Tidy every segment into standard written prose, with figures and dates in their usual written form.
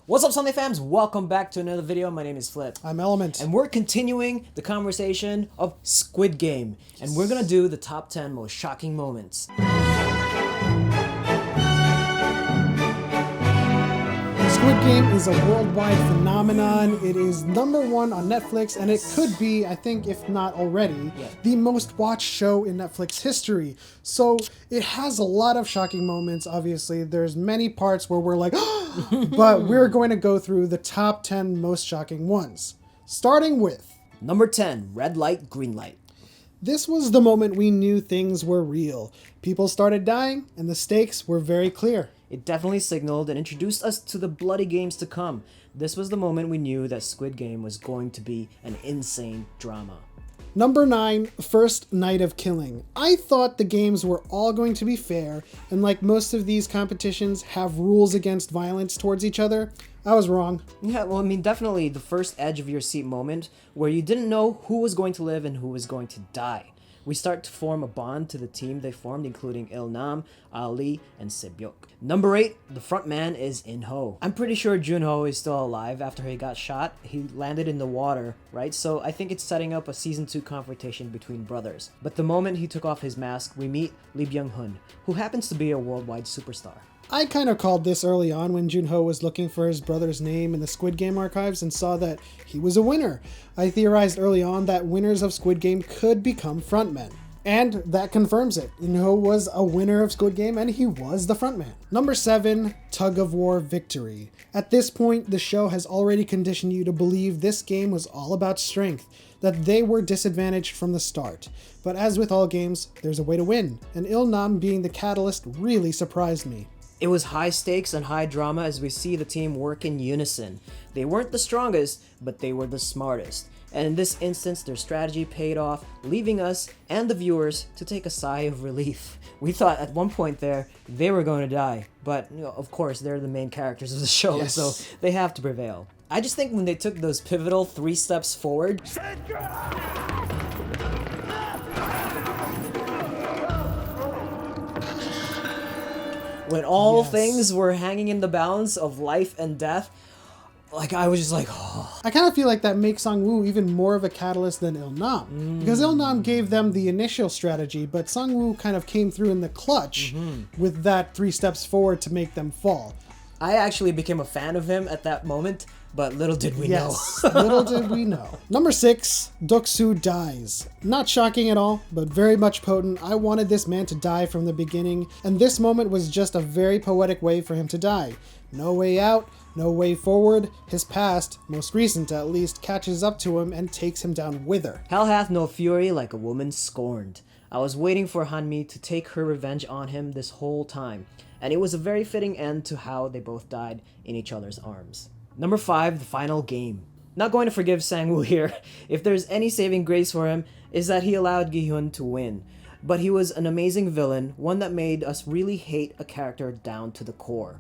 What's up, Sunday fams? Welcome back to another video. My name is Flip. I'm Element. And we're continuing the conversation of Squid Game. And we're gonna do the top 10 most shocking moments. Squid Game is a worldwide phenomenon. It is #1 on Netflix, and it could be, I think, if not already, the most watched show in Netflix history. So it has a lot of shocking moments, obviously. There's many parts where we're like, but we're going to go through the top 10 most shocking ones. Starting with... Number 10, red light, green light. This was the moment we knew things were real. People started dying, and the stakes were very clear. It definitely signaled and introduced us to the bloody games to come. This was the moment we knew that Squid Game was going to be an insane drama. Number 9, first night of killing. I thought the games were all going to be fair, and like most of these competitions have rules against violence towards each other. I was wrong. Yeah, well, I mean, definitely the first edge of your seat moment where you didn't know who was going to live and who was going to die. We start to form a bond to the team they formed, including Il-nam, Ali, and Sae-Byeok. Number 8, the front man is In-ho. I'm pretty sure Jun-ho is still alive after he got shot. He landed in the water, right? So I think it's setting up a season 2 confrontation between brothers. But the moment he took off his mask, we meet Lee Byung-hun, who happens to be a worldwide superstar. I kind of called this early on when Jun-ho was looking for his brother's name in the Squid Game archives and saw that he was a winner. I theorized early on that winners of Squid Game could become frontmen. And that confirms it. Jun-ho was a winner of Squid Game and he was the frontman. Number 7, tug of war victory. At this point, the show has already conditioned you to believe this game was all about strength, that they were disadvantaged from the start. But as with all games, there's a way to win, and Il-nam being the catalyst really surprised me. It was high stakes and high drama as we see the team work in unison. They weren't the strongest, but they were the smartest. And in this instance, their strategy paid off, leaving us and the viewers to take a sigh of relief. We thought at one point there, they were going to die. But, of course, they're the main characters of the show, so they have to prevail. I just think when they took those pivotal 3 steps forward... when all things were hanging in the balance of life and death, like I was just like, oh. I kind of feel like that makes Sang-woo even more of a catalyst than Il-nam. Because Il-nam gave them the initial strategy, but Sang-woo kind of came through in the clutch with that 3 steps forward to make them fall. I actually became a fan of him at that moment, but little did we know. Little did we know. Number 6, Duk-Su Dies. Not shocking at all, but very much potent. I wanted this man to die from the beginning, and this moment was just a very poetic way for him to die. No way out, no way forward. His past, most recent at least, catches up to him and takes him down with her. Hell hath no fury like a woman scorned. I was waiting for Hanmi to take her revenge on him this whole time, and it was a very fitting end to how they both died in each other's arms. Number 5, the final game. Not going to forgive Sang-woo here. If there's any saving grace for him, is that he allowed Gi-Hyun to win. But he was an amazing villain, one that made us really hate a character down to the core.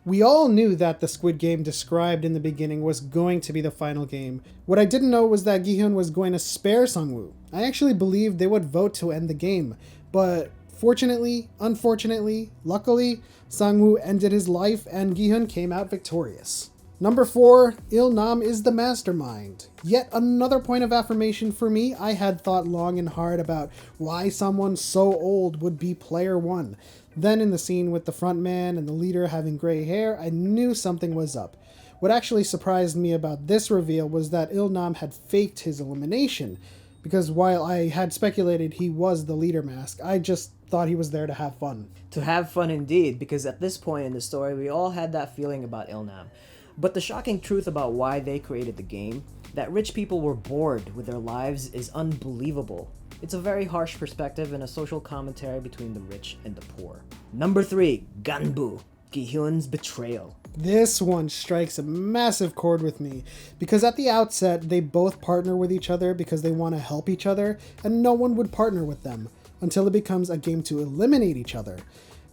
We all knew that the Squid Game described in the beginning was going to be the final game. What I didn't know was that Gi-Hyun was going to spare Sang-woo. I actually believed they would vote to end the game, but fortunately, unfortunately, luckily, Sang-woo ended his life and Gi-Hyun came out victorious. Number 4, Il-nam is the mastermind. Yet another point of affirmation for me. I had thought long and hard about why someone so old would be player 1. Then in the scene with the front man and the leader having gray hair, I knew something was up. What actually surprised me about this reveal was that Il-nam had faked his elimination. Because while I had speculated he was the leader mask, I just thought he was there to have fun. To have fun indeed, because at this point in the story, we all had that feeling about Il-nam. But the shocking truth about why they created the game, that rich people were bored with their lives, is unbelievable. It's a very harsh perspective and a social commentary between the rich and the poor. Number 3, Ganbu, Gi-Hyun's betrayal. This one strikes a massive chord with me, because at the outset, they both partner with each other because they want to help each other, and no one would partner with them, until it becomes a game to eliminate each other.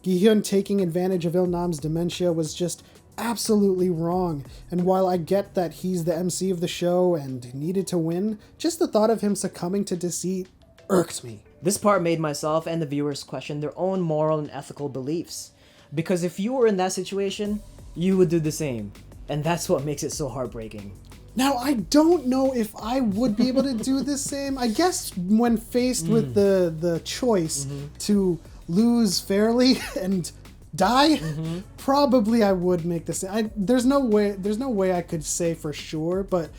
Gi-Hyun taking advantage of Il-nam's dementia was just absolutely wrong, and while I get that he's the MC of the show and needed to win, just the thought of him succumbing to deceit irked me. This part made myself and the viewers question their own moral and ethical beliefs. Because if you were in that situation, you would do the same. And that's what makes it so heartbreaking. Now, I don't know if I would be able to do the same. I guess when faced with the choice to lose fairly and die, probably I would make the same. There's no way I could say for sure, but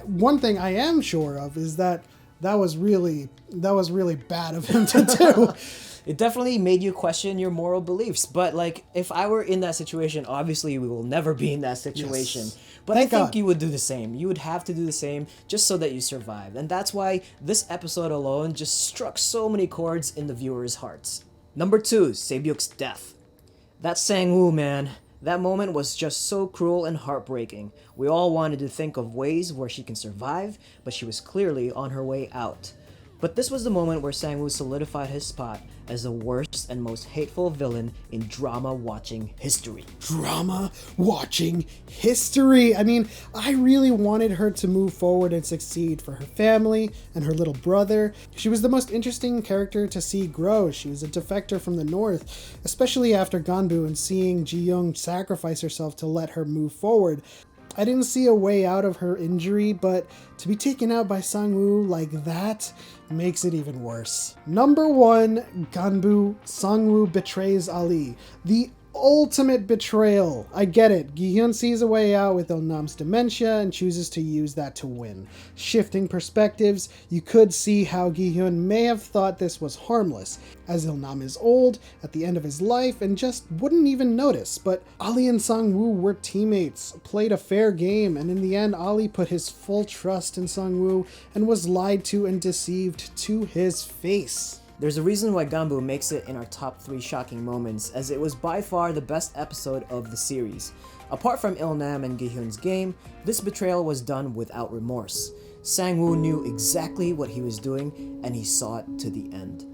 one thing I am sure of is that was really bad of him to do. It definitely made you question your moral beliefs. But like, if I were in that situation, obviously we will never be in that situation. Yes. But Thank I think God. you would do the same. You would have to do the same just so that you survive. And that's why this episode alone just struck so many chords in the viewers' hearts. Number 2, Sae-Byok's death. That Sang-woo, man. That moment was just so cruel and heartbreaking. We all wanted to think of ways where she can survive, but she was clearly on her way out. But this was the moment where Sang-woo solidified his spot as the worst and most hateful villain in drama-watching history. Drama-watching history! I mean, I really wanted her to move forward and succeed for her family and her little brother. She was the most interesting character to see grow. She was a defector from the north, especially after Ganbu, and seeing Gi-Hyun sacrifice herself to let her move forward. I didn't see a way out of her injury, but to be taken out by Sang-woo like that makes it even worse. Number 1, Ganbu, Sang-woo betrays Ali. The ultimate betrayal. I get it. Gi-Hyun sees a way out with Il-nam's dementia and chooses to use that to win. Shifting perspectives, you could see how Gi-Hyun may have thought this was harmless, as Il-nam is old, at the end of his life, and just wouldn't even notice. But Ali and Sang-woo were teammates, played a fair game, and in the end Ali put his full trust in Sang-woo and was lied to and deceived to his face. There's a reason why Ganbu makes it in our top 3 shocking moments, as it was by far the best episode of the series. Apart from Il-nam and Gi-Hyun's game, this betrayal was done without remorse. Sang-woo knew exactly what he was doing, and he saw it to the end.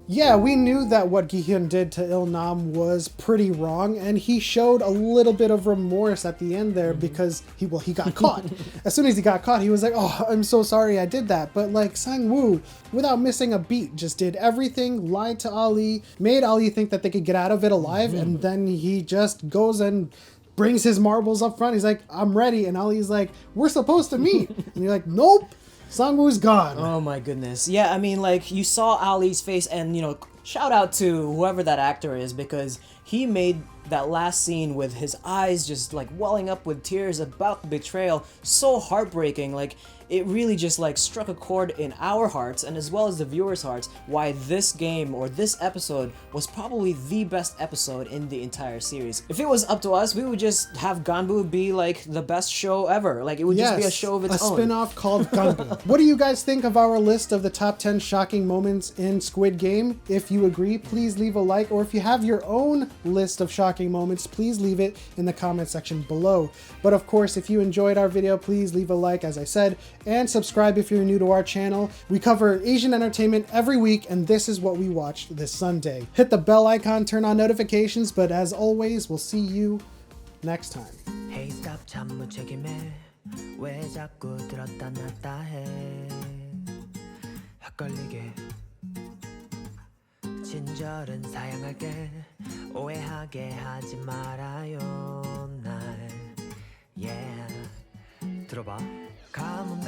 Yeah, we knew that what Gi-Hyun did to Il-nam was pretty wrong, and he showed a little bit of remorse at the end there because he got caught. As soon as he got caught, he was like, oh, I'm so sorry I did that. But like Sang-woo, without missing a beat, just did everything, lied to Ali, made Ali think that they could get out of it alive, and then he just goes and brings his marbles up front. He's like, I'm ready. And Ali's like, we're supposed to meet. And you're like, nope. Sang-woo's gone. Oh my goodness. Yeah, I mean, like, you saw Ali's face, and, you know, shout out to whoever that actor is, because he made that last scene with his eyes just, like, welling up with tears about the betrayal so heartbreaking. Like, it really just, like, struck a chord in our hearts, and as well as the viewers' hearts, why this game, or this episode, was probably the best episode in the entire series. If it was up to us, we would just have Ganbu be, like, the best show ever. Like, it would just be a show of its own. A spin-off called Ganbu. What do you guys think of our list of the top 10 shocking moments in Squid Game? If you agree, please leave a like, or if you have your own list of shocking moments, please leave it in the comment section below. But of course, if you enjoyed our video, please leave a like, as I said, and subscribe if you're new to our channel. We cover Asian entertainment every week, and this is what we watched this Sunday. Hit the bell icon, turn on notifications, but as always, we'll see you next time. Hey, stop 무책임해. 왜 자꾸 들었다 놨다 해. 헷갈리게. 친절은 사양할게. 오해하게 하지 말아요 날. Yeah. 들어봐. 가뭄